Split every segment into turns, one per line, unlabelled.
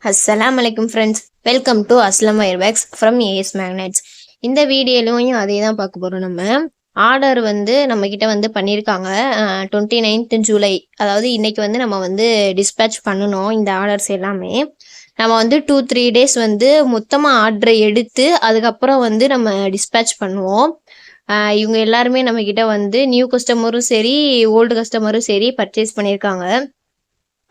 அஸ்ஸலாமு அலைக்கும் friends, welcome to Aslam wire wax from AS magnets. இந்த வீடியோலையும் அதே தான் பார்க்க போகிறோம். நம்ம ஆர்டர் வந்து நம்மக்கிட்ட வந்து பண்ணியிருக்காங்க 29th ஜூலை, அதாவது இன்னைக்கு வந்து நம்ம வந்து டிஸ்பேட்ச் பண்ணணும் இந்த ஆர்டர்ஸ் எல்லாமே. நம்ம வந்து 2-3 டேஸ் வந்து மொத்தமாக ஆர்டரை எடுத்து அதுக்கப்புறம் வந்து நம்ம டிஸ்பேட்ச் பண்ணுவோம். இவங்க எல்லாருமே நம்மக்கிட்ட வந்து நியூ கஸ்டமரும் சரி ஓல்டு கஸ்டமரும் சரி பர்ச்சேஸ் பண்ணியிருக்காங்க.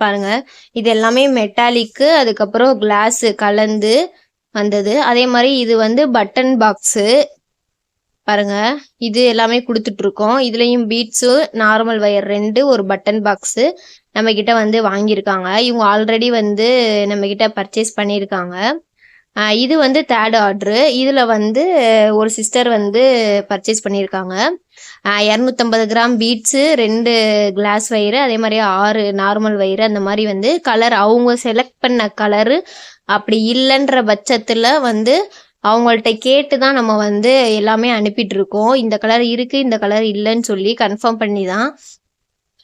பாருங்க, இது எல்லாமே மெட்டாலிக்கு, அதுக்கப்புறம் கிளாஸ் கலந்து வந்தது. அதே மாதிரி இது வந்து பட்டன் பாக்ஸு பாருங்க, இது எல்லாமே கொடுத்துட்டு இருக்கோம். இதுலயும் பீட்ஸு, நார்மல் வயர் 2, ஒரு பட்டன் பாக்ஸு நம்ம கிட்ட வந்து வாங்கியிருக்காங்க. இவங்க ஆல்ரெடி வந்து நம்ம கிட்ட பர்ச்சேஸ் பண்ணியிருக்காங்க. இது வந்து 3rd ஆர்டரு. இதுல வந்து ஒரு சிஸ்டர் வந்து பர்ச்சேஸ் பண்ணியிருக்காங்க. 250 கிராம் பீட்ஸு, 2 கிளாஸ் வயிறு, அதே மாதிரி 6 நார்மல் வயிறு, அந்த மாதிரி வந்து கலர் அவங்க செலக்ட் பண்ண கலரு அப்படி இல்லைன்ற பட்சத்தில் வந்து அவங்கள்ட்ட கேட்டு தான் நம்ம வந்து எல்லாமே அனுப்பிட்டு இருக்கோம். இந்த கலர் இருக்கு, இந்த கலர் இல்லைன்னு சொல்லி கன்ஃபார்ம் பண்ணி தான்.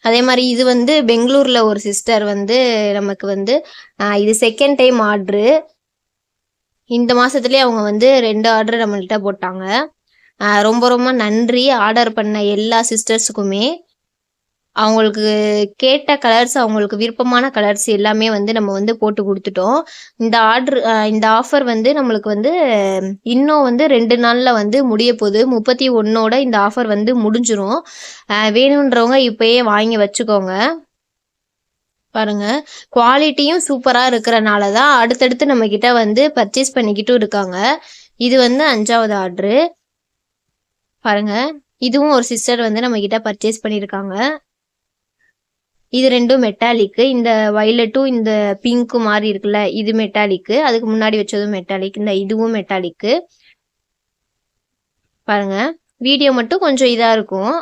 அதே மாதிரி இது வந்து பெங்களூர்ல ஒரு சிஸ்டர் வந்து நமக்கு வந்து இது செகண்ட் டைம் ஆர்டரு. இந்த மாசத்துலயே அவங்க வந்து 2 ஆர்டர் நம்மள்கிட்ட போட்டாங்க. ரொம்ப ரொம்ப நன்றி ஆர்டர் பண்ண எல்லா சிஸ்டர்ஸுக்குமே. அவங்களுக்கு கேட்ட கலர்ஸ், அவங்களுக்கு விருப்பமான கலர்ஸ் எல்லாமே வந்து நம்ம வந்து போட்டு கொடுத்துட்டோம். இந்த ஆஃபர் வந்து நம்மளுக்கு வந்து இன்னும் வந்து 2 நாள்ல வந்து முடிய போகுது. 31ஓட இந்த ஆஃபர் வந்து முடிஞ்சிரும். வேணுன்றவங்க இப்பயே வாங்கி வச்சுக்கோங்க. பாருங்க, குவாலிட்டியும் சூப்பரா இருக்கிறனால தான் அடுத்தடுத்து நம்ம கிட்ட வந்து பர்ச்சேஸ் பண்ணிக்கிட்டும் இருக்காங்க. இது வந்து 5வது ஆர்டரு. பாருங்க, இதுவும் ஒரு சிஸ்டர் வந்து நம்ம கிட்ட பர்ச்சேஸ் பண்ணியிருக்காங்க. இது 2ம் மெட்டாலிக்கு. இந்த வயலட்டும் இந்த பிங்க்கு மாதிரி இருக்குல்ல, இது மெட்டாலிக்கு. அதுக்கு முன்னாடி வச்சதும் மெட்டாலிக். இந்த இதுவும் மெட்டாலிக்கு. பாருங்க, வீடியோ மட்டும் கொஞ்சம் இதா இருக்கும்.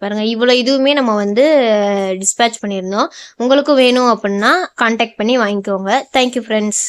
பாருங்க, இவ்வளோ இதுவுமே நம்ம வந்து டிஸ்பேட்ச் பண்ணியிருந்தோம். உங்களுக்கும் வேணும் அப்படின்னா கான்டாக்ட் பண்ணி வாங்கிக்கோங்க. Thank you friends.